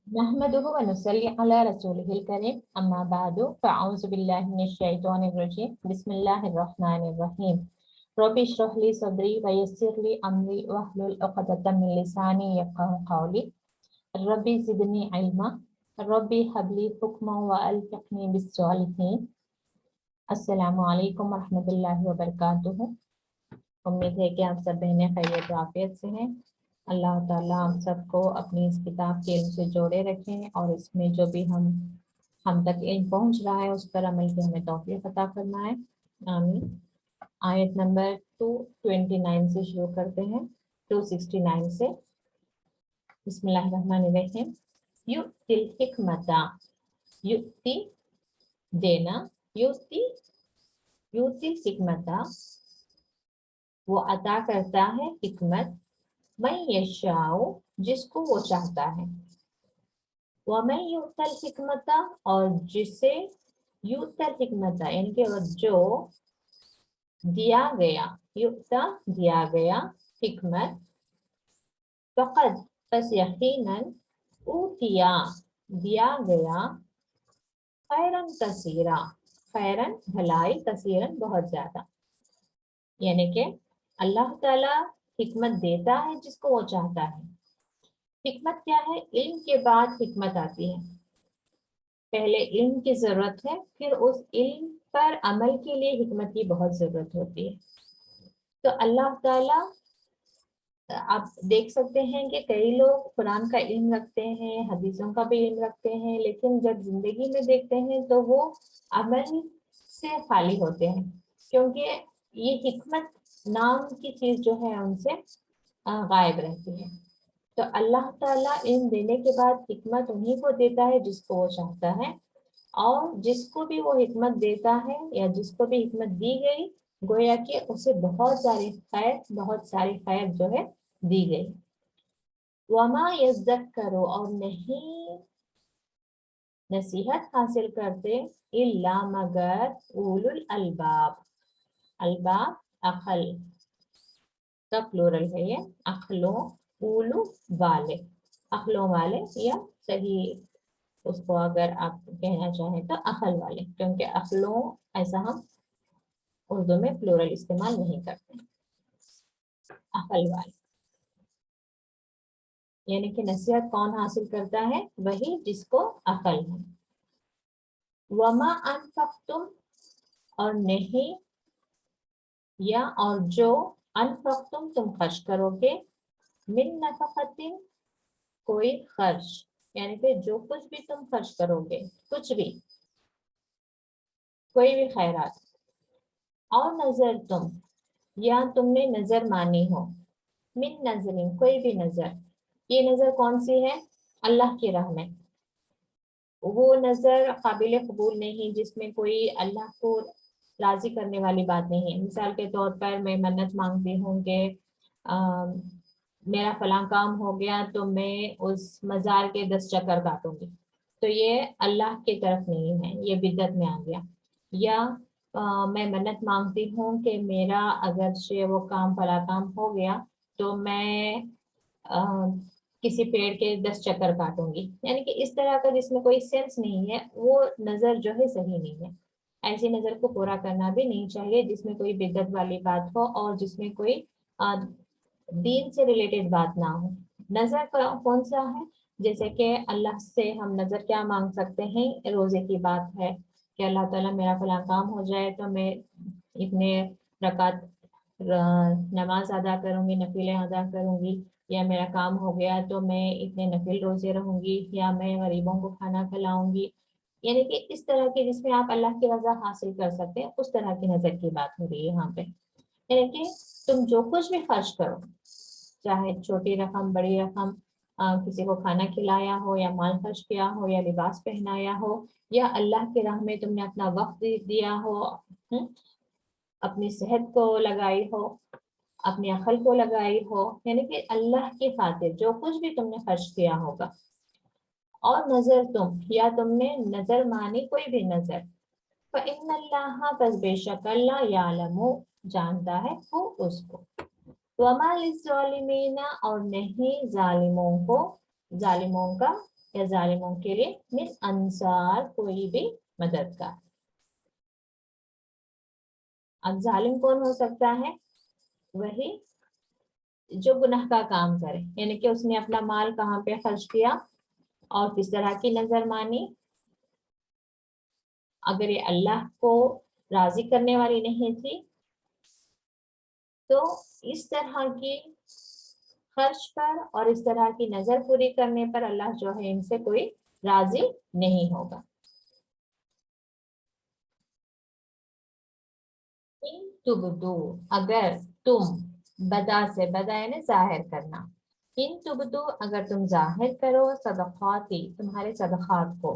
नहमदुहु व नुसल्ली अला रसूलिहिल करीम अम्मा बादु फ़अऊज़ु बिल्लाहि मिनश शैतानिर रजीम बिस्मिल्लाहिर रहमानिर रहीम रब्बि इश्रह ली सदरी व यस्सिर ली अमरी वहलुल उक़दतम मिन लिसानी यफ़क़हू क़ौली रब्बि ज़िदनी इल्मा रब्बि हबली हुक्मन व अल्हिक़नी बिस्सॉलिहीन। अस्सलामु अलैकुम व रहमतुल्लाहि व बरकातुहू। उम्मीद है कि आप सब बहनें खैरियत व आफियत से हैं। अल्लाह ताला हम सबको अपनी इस किताब के इल्म से जोड़े रखें और इसमें जो भी हम तक इल्म पहुंच रहा है उस पर अमल की हमें तौफीक अता फरमाए, आमीन। आयत नंबर 229 से शुरू करते हैं, 269 से। बिस्मिल्लाहिर्रहमानिर्रहीम। युतिल हिकमता, युति देना, युतिल हिकमता वो अता करता है हिकमत, मैं यशाओ जिसको वो चाहता है, वमन युतल हिकमता और जिसे युतल हिकमता यानी कि जो दिया गया, युक्ता दिया गया हिकमत, फक़द बस यकीनन ऊतिया दिया गया, खैरन कसीरा खैरन भलाई, कसीरन बहुत ज्यादा। यानी कि अल्लाह ताला हिकमत देता है जिसको वो चाहता है। हिकमत क्या है? इल्म के बाद हिकमत आती है। पहले इल्म की जरूरत है, फिर उस इल्म पर अमल के लिए हिकमत की बहुत जरूरत होती है। तो अल्लाह ताला, आप देख सकते हैं कि कई लोग कुरान का इल्म रखते हैं, हदीसों का भी इल्म रखते हैं, लेकिन जब जिंदगी में देखते हैं तो वो अमल से खाली होते हैं, क्योंकि ये हिकमत नाम की चीज जो है उनसे गायब रहती है। तो अल्लाह ताला इल्म देने के बाद हिकमत उन्हीं को देता है जिसको वो चाहता है, और जिसको भी वो हिकमत देता है या जिसको भी हिकमत दी गई, गोया कि उसे बहुत सारी खैर जो है दी गई। वमा यज़्ज़करू और नहीं नसीहत हासिल करते, इल्ला मगर उलुल अलबाब, अलबाब अक्ल का प्लूरल है ये, अक्लों, उलू वाले, अक्लों वाले, या सही उसको अगर आप कहना चाहें तो अक्ल वाले, क्योंकि अक्लों ऐसा हम उर्दू में प्लूरल इस्तेमाल नहीं करते। अक्ल वाले यानी कि नसीहत कौन हासिल करता है? वही जिसको अक्ल है। वमा अनफक्तुम और नहीं, या और जो अनफक्तुम तुम खर्च करोगे, मिन नफकतिन कोई खर्च, यानी कि जो कुछ भी तुम खर्च करोगे, कुछ भी, कोई भी खैरात, और नजर तुम या तुमने नजर मानी हो, मिन नजरिन कोई भी नजर, ये नजर कौन सी है? अल्लाह की राह में। वो नजर काबिल कबूल नहीं जिसमें कोई अल्लाह को राजी करने वाली बात नहीं है। मिसाल के तौर पर मैं मन्नत मांगती हूँ कि मेरा फलां काम हो गया तो मैं उस मजार के 10 चक्कर काटूंगी, तो ये अल्लाह की तरफ नहीं है, ये बिदअत में आ गया। या मैं मन्नत मांगती हूँ कि मेरा अगर से वो काम फला काम हो गया तो मैं किसी पेड़ के 10 चक्कर काटूंगी, यानी कि इस तरह का जिसमें कोई सेंस नहीं है, वो नजर जो है सही नहीं है। ऐसी नजर को पूरा करना भी नहीं चाहिए जिसमें कोई बिदअत वाली बात हो और जिसमें कोई दीन से रिलेटेड बात ना हो। नजर कौन सा है? जैसे कि अल्लाह से हम नजर क्या मांग सकते हैं? रोजे की बात है कि अल्लाह ताला मेरा फला काम हो जाए तो मैं इतने रकात नमाज अदा करूंगी, नफिलें अदा करूंगी, या मेरा काम हो गया तो मैं इतने नफिल रोजे रहूंगी, या मैं गरीबों को खाना खिलाऊंगी। यानी कि इस तरह की जिसमें आप अल्लाह की रजा हासिल कर सकते हैं, उस तरह की नजर की बात हो रही है यहाँ पे। यानी कि तुम जो कुछ भी खर्च करो, चाहे छोटी रकम बड़ी रकम, किसी को खाना खिलाया हो, या माल खर्च किया हो, या लिबास पहनाया हो, या अल्लाह की राह में तुमने अपना वक्त दिया हो, अपनी सेहत को लगाई हो, अपनी अकल को लगाई हो, यानी कि अल्लाह की खातिर जो कुछ भी तुमने खर्च किया होगा, और नजर तुम या तुमने नजर मानी कोई भी नजर, फ़इन्नल्लाह बस बेशक अल्लाह यालमु जानता है वो उसको, वमा लिज़्ज़ालिमीना और नहीं जालिमों का या जालिमों के लिए मिन अंसार, कोई भी मददगार। अब जालिम कौन हो सकता है? वही जो गुनाह का काम करे, यानी कि उसने अपना माल कहाँ पे खर्च किया और किस तरह की नजर मानी। अगर ये अल्लाह को राजी करने वाली नहीं थी तो इस तरह की खर्च पर और इस तरह की नजर पूरी करने पर अल्लाह जो है इनसे कोई राजी नहीं होगा। इन तुबदू, अगर तुम, बदा से, बदा यानी जाहिर करना, इन तुबदू अगर तुम जाहिर करो सदक़ाती, तुम्हारे सदक़ात को,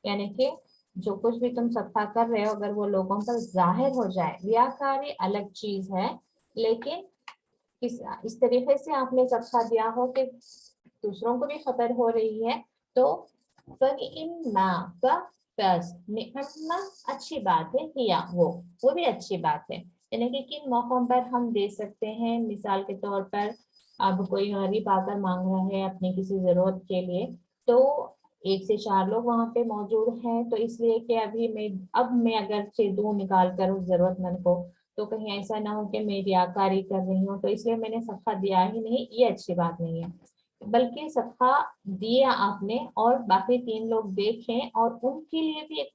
यानी कि जो कुछ भी तुम सदका कर रहे हो अगर वो लोगों पर जाहिर हो जाए। रियाकारी अलग चीज है, लेकिन इस तरीके से आपने सदका दिया हो कि दूसरों को भी खबर हो रही है, तो बस निकलना अच्छी बात है, या वो भी अच्छी बात है। यानी कि किन मौकों पर हम दे सकते हैं, मिसाल के तौर पर अब कोई गरीब आकर मांग रहा है अपनी किसी जरूरत के लिए, तो 1 से 4 लोग वहां पे मौजूद हैं, तो इसलिए कि अभी मैं अगर से दूं निकाल कर उस जरूरतमंद को, तो कहीं ऐसा ना हो कि मैं रियाकारी कर रही हूँ तो इसलिए मैंने सदका दिया ही नहीं, ये अच्छी बात नहीं है। बल्कि सदका दिया आपने और बाकी 3 लोग देखें और उनके लिए भी एक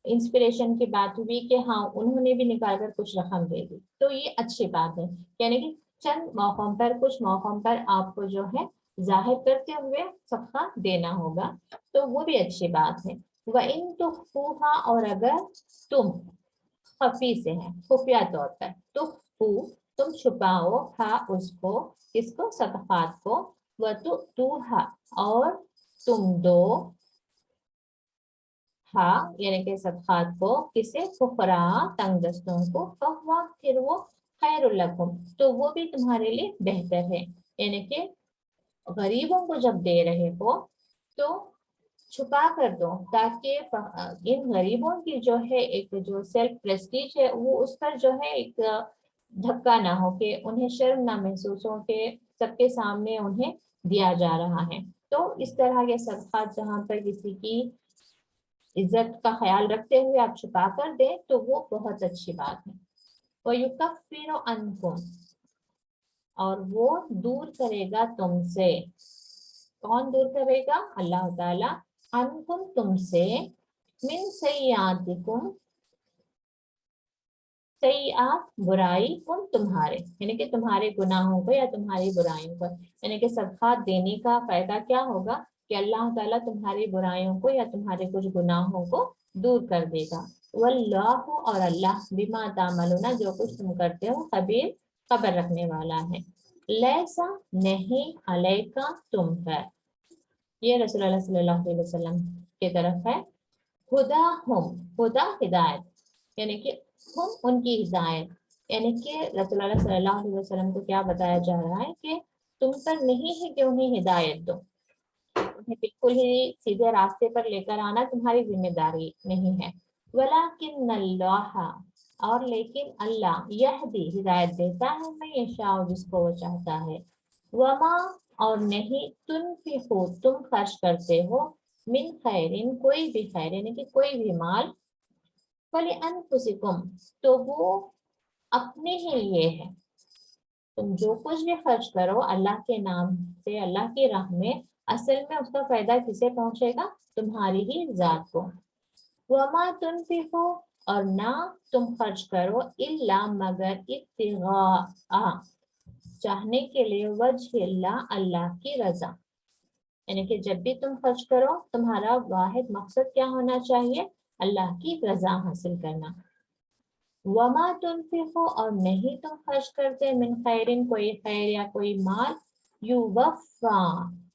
इंस्पिरेशन की बात हुई कि हाँ उन्होंने भी निकाल कर कुछ रकम दे दी, तो ये अच्छी बात है। यानी कि चंद मौकों पर, कुछ मौकों पर आपको जो है जाहिर करते हुए सदका देना होगा, तो वो भी अच्छी बात है। वह इन तुखफूहा, और अगर तुम खफी से है, खुफिया तौर पर, तुम छुपाओ, हा उसको, किसको, सदकात को, वह तूहा, और तुम दो, हाँ यानी कि सदकात को, किसे, फुकरा, तंगदस्तों को, फहुआ, फिर वो खैरुल लकुम, तो वो भी तुम्हारे लिए बेहतर है। यानी कि गरीबों को जब दे रहे हो तो छुपा कर दो, ताकि इन गरीबों की जो है एक जो सेल्फ प्रेस्टीज है वो उस पर जो है एक धक्का ना हो, कि उन्हें शर्म ना महसूस हो कि सबके सामने उन्हें दिया जा रहा है। तो इस तरह के सदक़ात जहाँ पर किसी की इज्जत का ख्याल रखते हुए आप छुपा कर दें तो वो बहुत अच्छी बात है। वयुकफ्फिरु अन्कुम, और वो दूर करेगा तुमसे। कौन दूर करेगा? अल्लाह ताला। अन्कुम, तुमसे, मिन सय्यातिकुम, सय्यात बुराई, कुम तुम्हारे, यानी कि तुम्हारे गुनाहों को या तुम्हारी बुराइयों को। यानी कि सदका देने का फायदा क्या होगा कि अल्लाह ताला तुम्हारी बुराइयों को या तुम्हारे कुछ गुनाहों को दूर कर देगा। वल्लाहु, और अल्लाह, बिमा तामलूना, जो कुछ तुम करते हो, खबीर, खबर रखने वाला है। लैसा, नहीं, अलैका, तुम पर, ये रसूलुल्लाह सल्लल्लाहु अलैहि वसल्लम की तरफ है। हुदा हम, हुदा हिदायत, यानी कि हम उनकी हिदायत, यानी कि रसूलुल्लाह सल्लल्लाहु अलैहि वसल्लम को क्या बताया जा रहा है कि तुम पर नहीं है कि उन्हें हिदायत दो, उन्हें बिल्कुल ही सीधे रास्ते पर लेकर आना तुम्हारी जिम्मेदारी नहीं है। वलाकिन्नल्लाह, और लेकिन अल्लाह, यहदी, हिदायत देता है, मैं यशाउ, जिसको वो चाहता है। वमा, और नहीं, तुनफिकू, तुम खर्च करते हो, मिन खैरिन, कोई भी खैर, यानी कि कोई भी माल, फलिअन्फुसिकुम, तो वो अपने ही लिए है। तुम जो कुछ भी खर्च करो अल्लाह के नाम से, अल्लाह की राह में, असल में उसका फायदा किसे पहुंचेगा? तुम्हारी ही जात को। वमा तुनफिकू, और ना तुम खर्च करो, इल्ला, मगर, इब्तिगा, चाहने के लिए, वजहिल्लाह, अल्लाह की रजा, यानी कि जब भी तुम खर्च करो तुम्हारा वाहिद मकसद क्या होना चाहिए? अल्लाह की रजा हासिल करना। वमा तुनफिकू, और नहीं तुम खर्च करते, मिन खैरिन, कोई खैर या कोई माल, युवफ़ा,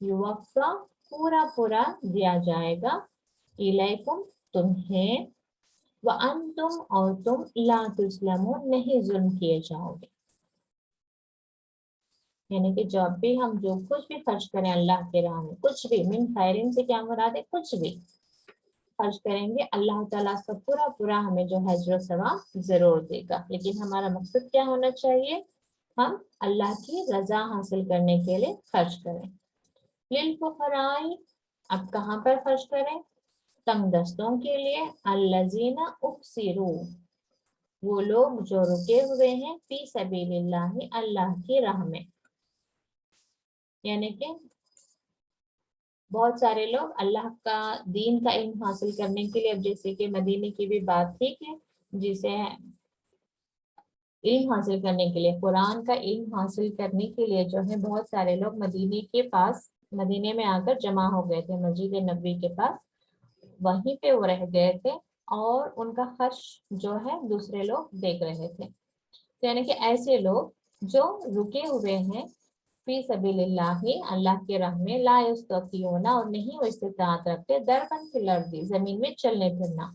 युवफ़ा, पूरा पूरा दिया जाएगा, इलैकुम, तुम्हें, व अंतुम, और तुम, ला तुज़लमून, नहीं जुल्म किए जाओगे। यानी कि जब भी हम जो कुछ भी खर्च करें अल्लाह के राह में, कुछ भी, मिन खैरिन से क्या मुराद है? कुछ भी खर्च करेंगे अल्लाह ताला उसका पूरा पूरा हमें जो है अज्र सवाब जरूर देगा। लेकिन हमारा मकसद क्या होना चाहिए? हम अल्लाह की रजा हासिल करने के लिए खर्च करें। लिल फुकराई, اب कहाँ पर खर्च करें? तंग दस्तों के लिए। अल्लजीना उक्सिरू, वो लोग जो रुके हुए हैं फी सबीलिल्लाह, अल्लाह की राह में। यानी कि बहुत सारे लोग अल्लाह का दीन का इल्म हासिल करने के लिए, अब जैसे कि मदीने की भी बात थी कि जिसे इल्म हासिल करने के लिए, कुरान का इल्म हासिल करने के लिए जो है बहुत सारे लोग मदीने के पास, मदीने में आकर जमा हो गए थे मस्जिद नबवी के पास, वहीं पे वो रह गए थे और उनका खर्च जो है दूसरे लोग देख रहे थे। तो यानी कि ऐसे लोग जो रुके हुए हैं फी सबीलिल्लाहि, अल्लाह के राह में, ला यस्ततीऊना, और नहीं वो इस्तिताअत रखते, दरबन फिल अर्दी, जमीन में चलने फिरना,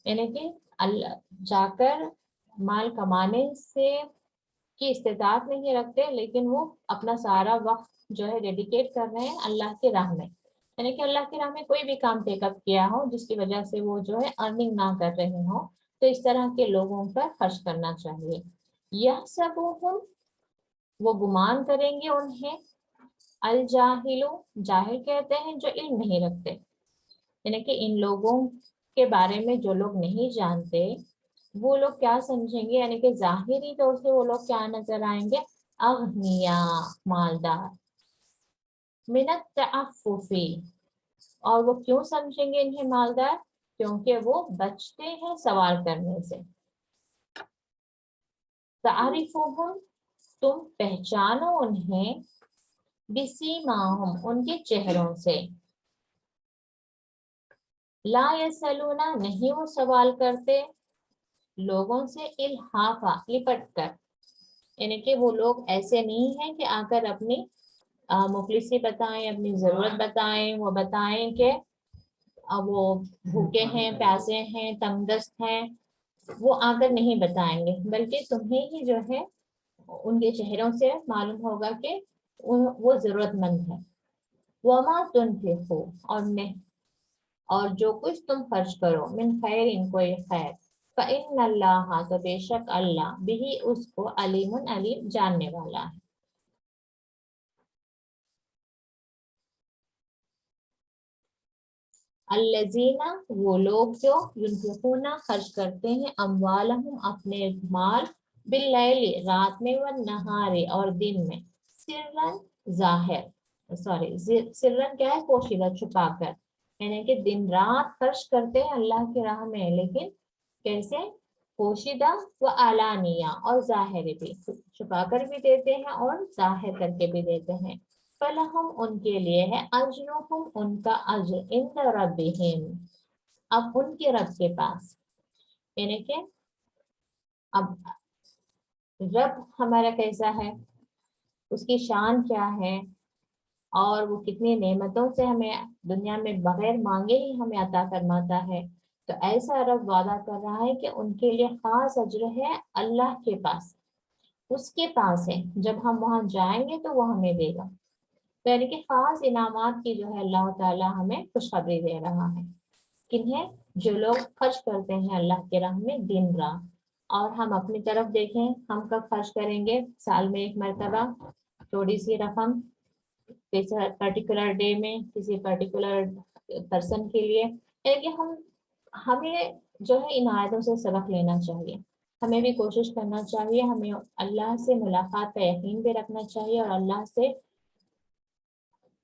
यानी कि अल्लाह जाकर माल कमाने से की इस्तिताअत नहीं रखते, लेकिन वो अपना सारा वक्त जो है डेडिकेट कर रहे हैं अल्लाह की राह में। यानी कि अल्लाह की राह में कोई भी काम टेकअप किया हो जिसकी वजह से वो जो है अर्निंग ना कर रहे हो, तो इस तरह के लोगों पर खर्च करना चाहिए। यह सब वो गुमान करेंगे उन्हें, अल जाहिलु, जाहिल कहते हैं जो इल्म नहीं रखते, यानी कि इन लोगों के बारे में जो लोग नहीं जानते वो लोग क्या समझेंगे, यानी कि जाहिरी तौर से वो लोग क्या नजर आएंगे, अगनिया, मालदार, मिनत तअफ्फुफी, और वो क्यों समझेंगे इन्हें मालदार, क्योंकि वो बचते हैं सवाल करने से। तारिफुहुम, तुम पहचानो उन्हें, बिसीमाहुम, उनके चेहरों से, ला यसलूना, नहीं वो सवाल करते, लोगों से इल्हाफा, लिपट कर, यानी कि वो लोग ऐसे नहीं है कि आकर अपनी मुफलिसी बताएं, अपनी जरूरत बताएं, वो बताएं कि वो भूखे हैं, प्यासे हैं, तंगदस्त हैं, वो आकर नहीं बताएंगे, बल्कि तुम्हें ही जो है उनके चेहरों से मालूम होगा कि वो जरूरतमंद है। वमा तुनफिकू, और नहीं, और जो कुछ तुम खर्च करो, मिन खैर, इनको ये खैर, फ़इन्नल्लाह, तो बेशक अल्लाह, बिही, उसको, अलीमुन, अलीम, जानने वाला है। अल्लजीना, वो लोग जो युनफिकूना, खर्च करते हैं, अम्वालहुम, अपने माल, बिल्लैली, रात में, व नहारे, और दिन में, सिर्रन, जाहिर, सॉरी सिर्रन क्या है, पोशीदा, छुपा कर, यानी कि दिन रात खर्च करते हैं अल्लाह की राह में, लेकिन कैसे, पोशीदा व आलानिया, और जाहिर भी, छुपा कर भी देते हैं और जाहिर करके भी देते हैं। फलहुम, उनके लिए है, अजरुहुम, उनका अज्र, इंद रब्बिहिम, अब उनके रब के पास, यानी कि अब रब हमारा कैसा है, उसकी शान क्या है, और वो कितनी नेमतों से हमें दुनिया में बगैर मांगे ही हमें अता फरमाता है। तो ऐसा रब वादा कर रहा है कि उनके लिए खास अज्र है अल्लाह के पास, उसके पास है, जब हम वहां जाएंगे तो वो हमें देगा। तो यानी कि खास इनामात की जो है अल्लाह ताला हमें खुशखबरी दे रहा है। किन्हें, जो लोग खर्च करते हैं अल्लाह के राह में दिन रात। और हम अपनी तरफ देखें, हम कब खर्च करेंगे, साल में एक मरतबा थोड़ी सी रकम, किसी पर्टिकुलर डे में, किसी पर्टिकुलर पर्सन के लिए, यानी कि हमें जो है इन आयतों से सबक लेना चाहिए। हमें भी कोशिश करना चाहिए, हमें अल्लाह से मुलाकात का यकीन भी रखना चाहिए, और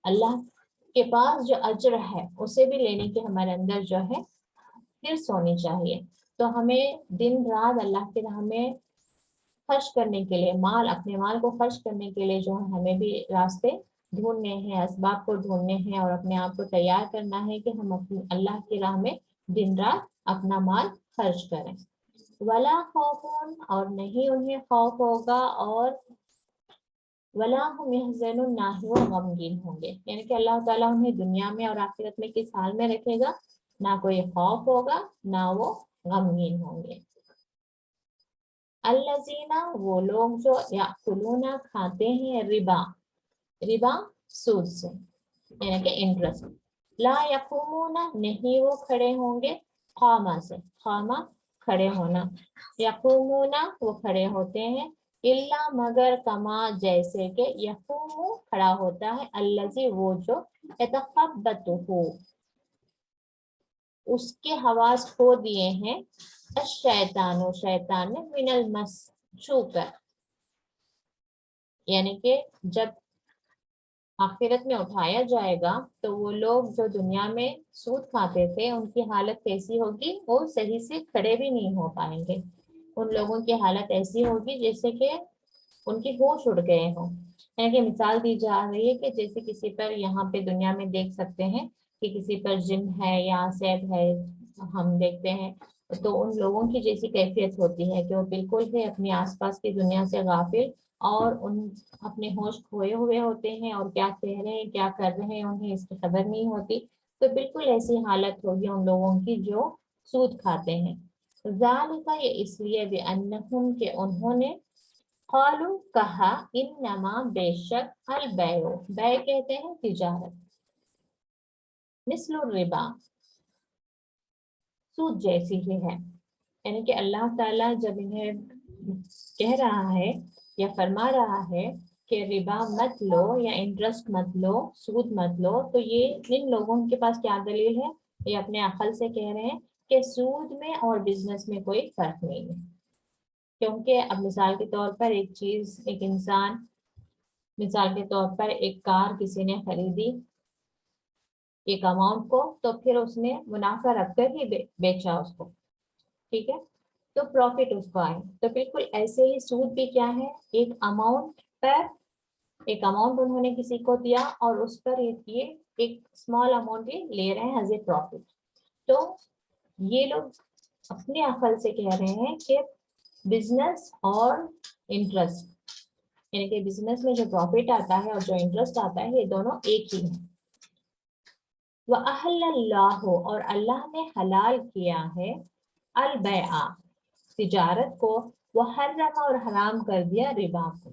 अल्लाह के पास जो अज्र है उसे भी लेने की हमारे अंदर जो है हिर्स होनी चाहिए। तो हमें दिन रात अल्लाह के राह में खर्च करने के लिए, अपने माल को खर्च करने के लिए जो है हमें भी रास्ते ढूंढने हैं, असबाब को ढूंढने हैं, और अपने आप को तैयार करना है कि हम अपने अल्लाह की राह में दिन रात अपना माल खर्च करें। वला खौफुन, और नहीं उन्हें खौफ होगा, और वला हुम यहज़नुन, ना ही वो गमगीन होंगे, यानी कि अल्लाह ताला उन्हें दुनिया में और आखिरत में किस हाल में रखेगा, ना कोई खौफ होगा, ना वो गमगीन होंगे। अल्लज़ीना, वो लोग जो याकुलूना, खाते हैं, रिबा, रिबा सूद से, यानी कि इंटरेस्ट, ला यकूमूना, नहीं वो खड़े होंगे, खामा से, खामा खड़े होना, यकूमूना वो खड़े होते हैं, इल्ला मगर कमा जैसे कि यकूमु खड़ा होता है अल्लज़ी वो जो यतखब्बतुहु उसके हवास खो दिए हैं अश-शैतानो शैतान ने मिनल मस छूकर, यानी कि जब आखिरत में उठाया जाएगा तो वो लोग जो दुनिया में सूद खाते थे उनकी हालत कैसी होगी, वो सही से खड़े भी नहीं हो पाएंगे। उन लोगों की हालत ऐसी होगी जैसे कि उनके होश उड़ गए हों। यानी कि मिसाल दी जा रही है कि जैसे किसी पर यहाँ पे दुनिया में देख सकते हैं कि किसी पर जिन है या सैद है, हम देखते हैं तो उन लोगों की जैसी कैफियत होती है कि वो बिल्कुल ही अपने आसपास की दुनिया से गाफिल और उन अपने होश खोए हुए होते हैं और क्या कह रहे हैं क्या कर रहे हैं उन्हें इसकी खबर नहीं होती। तो बिल्कुल ऐसी हालत होगी उन लोगों की जो सूद खाते हैं। ज़ालिका ये इसलिए भी अन्नहुम के उन्होंने क़ालू कहा इन्नमा बेशक अल बैउ बै कहते हैं तिजारत मिस्लुर रिबा सूद जैसी ही है। यानी कि अल्लाह ताला जब इन्हें कह रहा है या फरमा रहा है कि रिबा मत लो या इंटरेस्ट मत लो, सूद मत लो, तो ये इन लोगों के पास क्या दलील है? ये अपने अकल से कह रहे हैं कि सूद में और बिजनेस में कोई फर्क नहीं है। क्योंकि अब मिसाल के तौर पर एक चीज, एक इंसान, मिसाल के तौर पर एक कार किसी ने खरीदी एक अमाउंट को, तो फिर उसने मुनाफा रखकर ही बेचा उसको, ठीक है, तो प्रॉफिट उसको आए। तो बिल्कुल ऐसे ही सूद भी क्या है, एक अमाउंट पर, एक अमाउंट उन्होंने किसी को दिया और उस पर ये एक स्मॉल अमाउंट ही ले रहे हैं एज ए प्रॉफिट। तो ये लोग अपने अकल से कह रहे हैं कि बिजनेस और इंटरेस्ट, यानी कि बिजनेस में जो प्रॉफिट आता है और जो इंटरेस्ट आता है ये दोनों एक ही है। वह अहल्लल्लाहु और अल्लाह ने हलाल किया है अल बैआ तिजारत को, वह हर्रमा और हराम कर दिया रिबा को।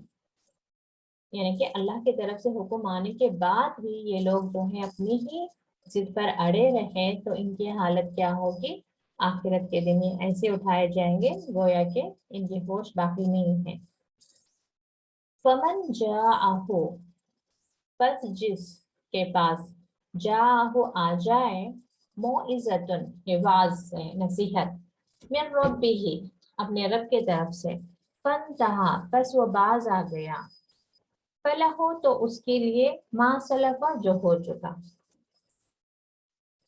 यानी कि अल्लाह की तरफ से हुक्म आने के बाद भी ये लोग जो है अपनी ही जिद पर अड़े रहे तो इनकी हालत क्या होगी, आखिरत के दिन ऐसे उठाए जाएंगे गोया के इनके होश बाकी नहीं है। फमन जाअहु बस जिसके पास जाअहु आ जाए मौइज़तुन वाज नसीहत मिन रब्बिही अपने रब के तरफ से, फंतहा बस वो बाज आ गया, फलहु तो उसके लिए मा सलफा जो हो चुका।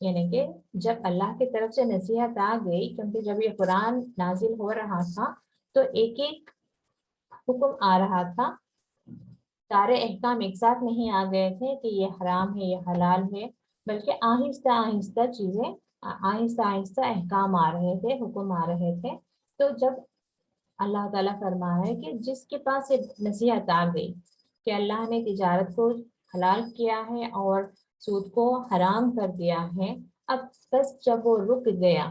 यानी कि जब अल्लाह की तरफ से नसीहत आ गई, क्योंकि जब ये कुरान नाजिल हो रहा था तो एक एक हुक्म आ रहा था, सारे अहकाम एक साथ नहीं आ गए थे कि ये हराम है ये हलाल है, बल्कि आहिस्ता आहिस्ता चीजें, आहिस्ता आहिस्ता अहकाम आ रहे थे, हुक्म आ रहे थे। तो जब अल्लाह ताला फरमा है कि जिसके पास ये नसीहत आ गई कि अल्लाह ने तिजारत को हलाल किया है और सूद को हराम कर दिया है, अब बस जब वो रुक गया,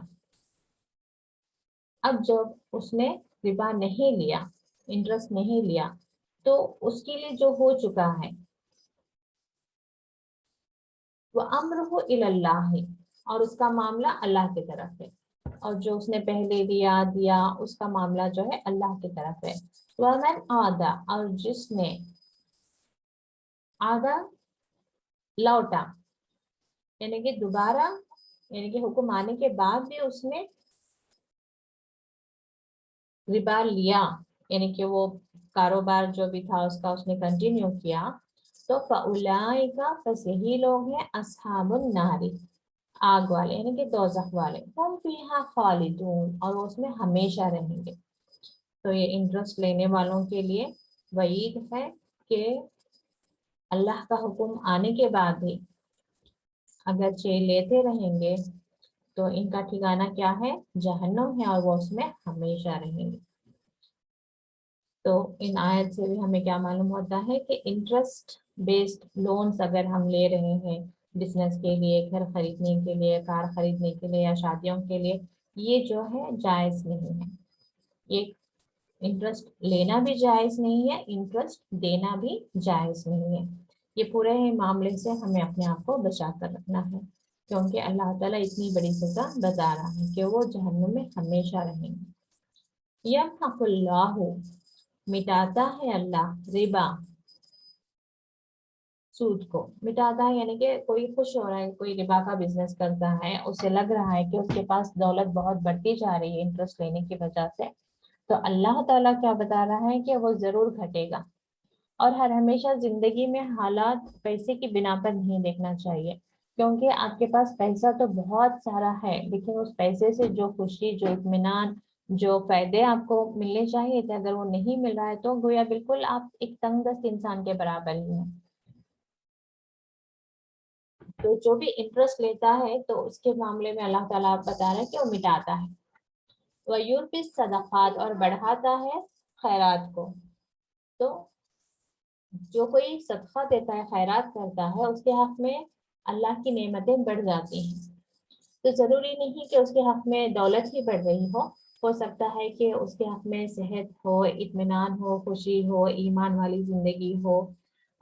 अब जब उसने रिबा नहीं लिया, इंटरेस्ट नहीं लिया, तो उसके लिए जो हो चुका है वो अम्रुहु इलल्लाह है और उसका मामला अल्लाह की तरफ है, और जो उसने पहले दिया उसका मामला जो है अल्लाह की तरफ है। वमन आदा और जिसने आदा लौटा, यानी कि दोबारा, यानी कि हुक्म आने के बाद भी उसने रिबा लिया, यानी कि वो कारोबार जो भी था उसका उसने कंटिन्यू किया, तो फउलाइका बस यही लोग हैं अस्हाबुन नारी आग वाले, यानी कि दोज़ख वाले, हम फीहा खालिदून और वो उसमें हमेशा रहेंगे। तो ये इंटरेस्ट लेने वालों के लिए वईद है कि अल्लाह का हुक्म आने के बाद भी अगर चे लेते रहेंगे तो इनका ठिकाना क्या है, जहन्नम है, और वो उसमें हमेशा रहेंगे। तो इन आयत से भी हमें क्या मालूम होता है कि इंटरेस्ट बेस्ड लोन्स अगर हम ले रहे हैं बिजनेस के लिए, घर खरीदने के लिए, कार खरीदने के लिए या शादियों के लिए, ये जो है जायज नहीं है। ये इंटरेस्ट लेना भी जायज नहीं है, इंटरेस्ट देना भी जायज नहीं है। ये पूरे मामले से हमें अपने आप को बचा कर रखना है, क्योंकि अल्लाह ताला इतनी बड़ी सजा बता रहा है कि वो जहन्नुम में हमेशा रहेंगे। यमहकुल्लाहु मिटाता है अल्लाह रिबा, सूद को मिटाता है, यानी कि कोई खुश हो रहा है, कोई रिबा का बिजनेस करता है, उसे लग रहा है कि उसके पास दौलत बहुत बढ़ती जा रही है इंटरेस्ट लेने की वजह से, तो अल्लाह ताला क्या बता रहा है कि वो जरूर घटेगा। और हर हमेशा जिंदगी में हालात पैसे की बिना पर नहीं देखना चाहिए, क्योंकि आपके पास पैसा तो बहुत सारा है, लेकिन उस पैसे से जो खुशी, जो इत्मीनान, जो फायदे आपको मिलने चाहिए थे, अगर वो नहीं मिल रहा है तो गोया बिल्कुल आप एक तंगदस्त इंसान के बराबर ही हैं। तो जो भी इंटरेस्ट लेता है तो उसके मामले में अल्लाह ताला बता रहा है कि वो मिटाता है। वयुर्बि सदक़ात, और बढ़ाता है खैरात को। तो जो कोई सदका देता है, खैरात करता है, उसके हक में अल्लाह की नेमतें बढ़ जाती हैं। तो जरूरी नहीं कि उसके हक में दौलत ही बढ़ रही हो सकता है कि उसके हक में सेहत हो, इत्मीनान हो, खुशी हो, ईमान वाली जिंदगी हो,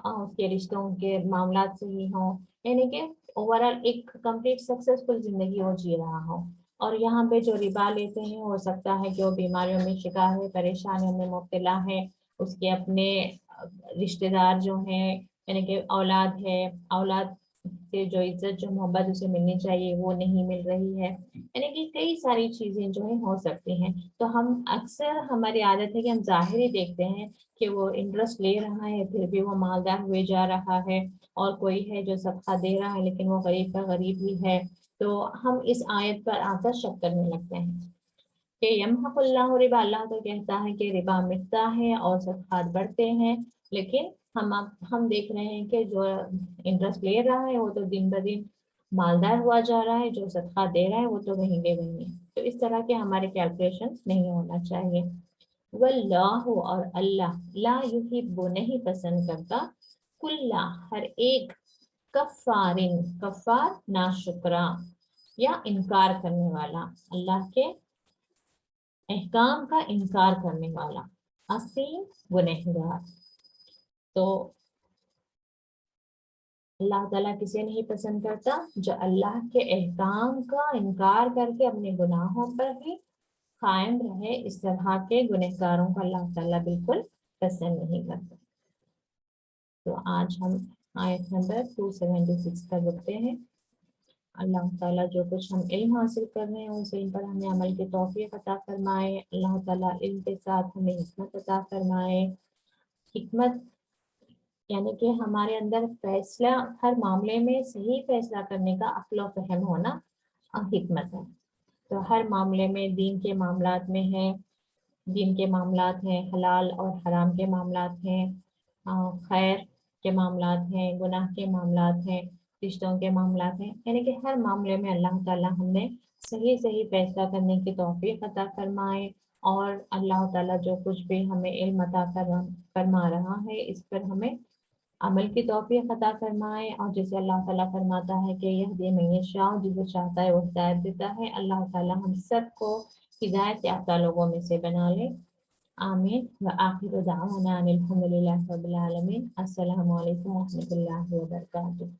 उसके रिश्तों के मामला सही हो, यानी कि ओवरऑल एक कंप्लीट सक्सेसफुल जिंदगी वो जी रहा हो। और यहाँ पे जो रिबा लेते हैं, हो सकता है कि वो बीमारियों में शिकार है, परेशानियों में मुब्तला है, उसके अपने रिश्तेदार जो हैं, यानी कि औलाद है, औलाद से जो इज्जत, जो मोहब्बत उसे मिलनी चाहिए वो नहीं मिल रही है, यानी कि कई सारी चीजें जो है हो सकती हैं। तो हम अक्सर, हमारी आदत है कि हम जाहिर ही देखते हैं कि वो इंटरेस्ट ले रहा है फिर भी वो मालदार हुए जा रहा है, और कोई है जो सदका दे रहा है लेकिन वो गरीब का गरीब ही है। तो हम इस आयत पर आकर शक करने लगते हैं कि यमहकुल्लाहु रिबा, अल्लाह तो कहता है कि रिबा मिटता है और सदकात बढ़ते हैं, लेकिन हम देख रहे हैं कि जो इंटरेस्ट ले रहा है वो तो दिन ब दिन मालदार हुआ जा रहा है, जो सदका दे रहा है वो तो वहीं के वहीं है। तो इस तरह के हमारे कैलकुलेशन नहीं होना चाहिए। वल्लाहु, और अल्लाह, ला युहिब्बु, नहीं पसंद करता, कुल्ला, हर एक, कफ़ारिन, कफ़ार नाशुक्रा, या इनकार करने वाला, अल्लाह के अहकाम का इनकार करने वाला, असीम, गुनहगार। तो अल्लाह ताला किसे नहीं पसंद करता? जो अल्लाह के अहकाम का इनकार करके अपने गुनाहों पर ही कायम रहे, इस तरह के गुनहगारों को अल्लाह ताला बिल्कुल पसंद नहीं करता। तो आज हम आयत नंबर 276 पर रुकते हैं। अल्लाह ताला जो कुछ हम इल्म हासिल कर रहे हैं उसे इन पर हमें अमल की तौफीक अता फरमाए। अल्लाह ताला इल्म के साथ हमें हिकमत अता फरमाए। हिकमत यानी कि हमारे अंदर फैसला, हर मामले में सही फैसला करने का अक्ल व फहम होना हिकमत है। तो हर मामले में, दीन के मामलात में है, दीन के मामलात हैं, हलाल और हराम के मामलात हैं, खैर के मामलात हैं, गुनाह के मामलात हैं, रिश्तों के मामलात हैं, यानी कि हर मामले में अल्लाह ताला हमें सही सही फैसला करने की तौफीक अता फरमाए। और अल्लाह ताला जो कुछ भी हमें इल्म अता फरमा रहा है, इस पर हमें अमल की तौफीक अता फरमाए। और जैसे अल्लाह ताला फरमाता है कि यहदी मन यशा, जिसे चाहता है वो हिदायत देता है, अल्लाह ताला हम सबको हिदायत याफ्ता लोगों में से बना ले। आमीन। व आखिर दावाना अनिल हम्दुलिल्लाहि रब्बिल आलमीन। अस्सलामु अलैकुम व रहमतुल्लाहि व बरकातुहू।